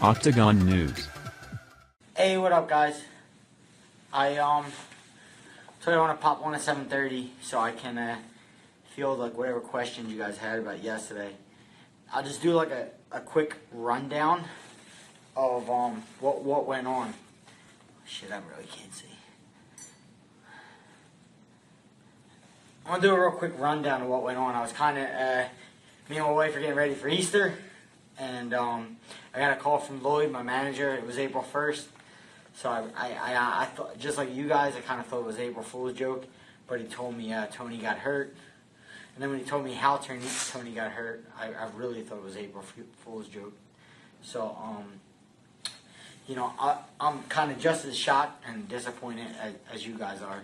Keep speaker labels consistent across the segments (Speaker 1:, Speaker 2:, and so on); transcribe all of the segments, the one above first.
Speaker 1: Octagon News.
Speaker 2: Hey, what up, guys? I told I want to pop one at 7:30 so I can field like whatever questions you guys had about yesterday. I'll just do like a quick rundown of what went on. Shit, I really can't see. I'm gonna do a real quick rundown of what went on. I was kind of me and my wife are getting ready for Easter, and I got a call from Lloyd, my manager. It was April 1st, so I thought, just like you guys, I kind of thought it was April Fool's joke, but he told me Tony got hurt, and then when he told me how Tony got hurt, I really thought it was April Fool's joke. So you know, I'm kind of just as shocked and disappointed as you guys are.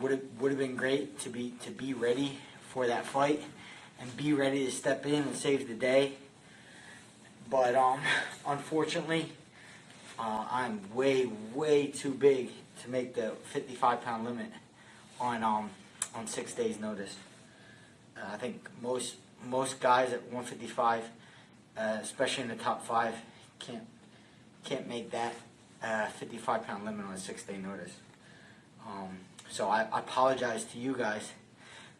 Speaker 2: Would have been great to be ready for that fight and be ready to step in and save the day. But unfortunately, I'm way too big to make the 55-pound limit on 6 days' notice. I think most guys at 155, especially in the top 5, can't make that 55-pound limit on a 6-day notice. So I apologize to you guys.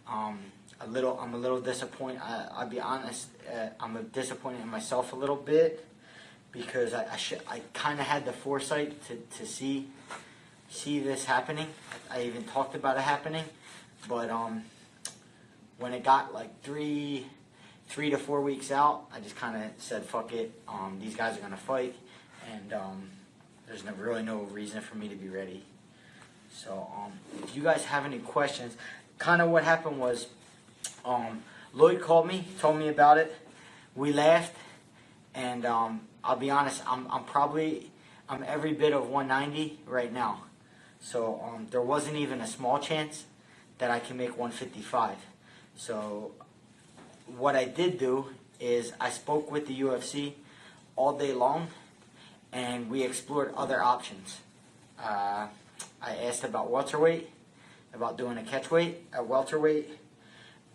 Speaker 2: I'm a little disappointed. I'll be honest. I'm disappointed in myself a little bit because I kind of had the foresight to see this happening. I even talked about it happening, but when it got like three to 4 weeks out, I just kind of said, "Fuck it. These guys are gonna fight, and there's really no reason for me to be ready." So, if you guys have any questions, kind of what happened was, Lloyd called me, told me about it. We laughed, and I'll be honest, I'm every bit of 190 right now. So there wasn't even a small chance that I can make 155. So what I did do is I spoke with the UFC all day long, and we explored other options. I asked about welterweight, about doing a catchweight at welterweight,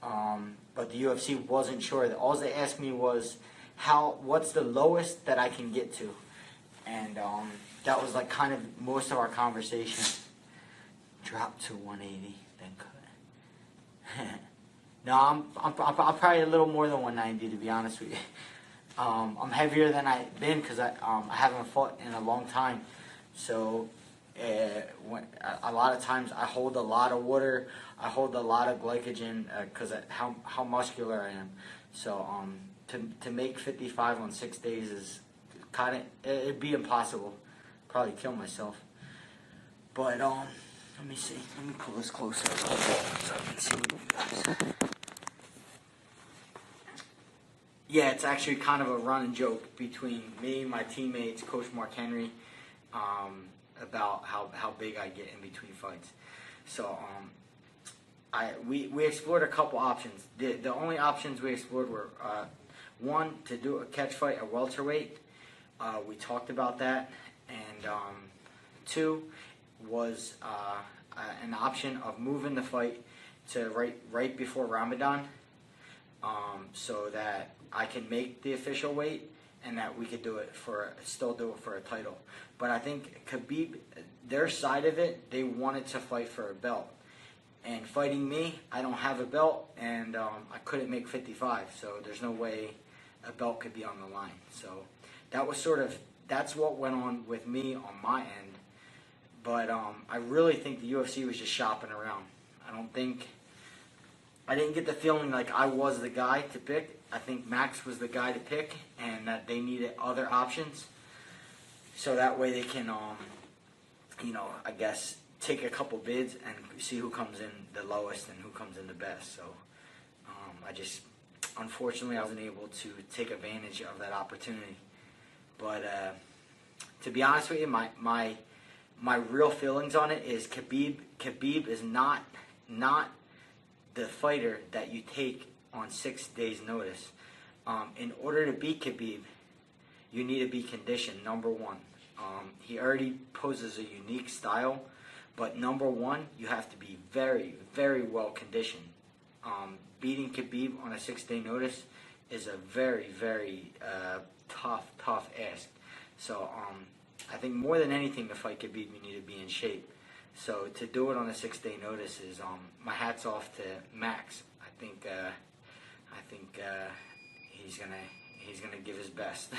Speaker 2: but the UFC wasn't sure. All they asked me was, what's the lowest that I can get to? And that was like kind of most of our conversation. Drop to 180, then cut. No, I'm probably a little more than 190, to be honest with you. I'm heavier than I've been because I haven't fought in a long time. So a lot of times I hold a lot of water, I hold a lot of glycogen because how muscular I am. So to make 55 on 6 days is kind of, it'd be impossible. Probably kill myself. But let me see. Let me pull this closer so I can see what you guys. Yeah, it's actually kind of a running joke between me, my teammates, Coach Mark Henry, about how big I get in between fights. So we explored a couple options. The only options we explored were one, to do a catch fight at welterweight. We talked about that, and two was an option of moving the fight to right before Ramadan, so that I can make the official weight and that we could still do it for a title. But I think Khabib, their side of it, they wanted to fight for a belt. And fighting me, I don't have a belt, and I couldn't make 55, so there's no way a belt could be on the line. So that was that's what went on with me on my end. But I really think the UFC was just shopping around. I didn't get the feeling like I was the guy to pick. I think Max was the guy to pick, and that they needed other options. So that way they can, I guess, take a couple bids and see who comes in the lowest and who comes in the best. So unfortunately, I wasn't able to take advantage of that opportunity. But to be honest with you, my real feelings on it is Khabib is not the fighter that you take on 6 days' notice. In order to beat Khabib, you need to be conditioned, number one. He already poses a unique style, but number one, you have to be very, very well conditioned. Beating Khabib on a 6-day notice is a very, very tough tough ask. So I think more than anything, to fight Khabib, you need to be in shape. So to do it on a 6-day notice is my hat's off to Max. I think he's gonna give his best.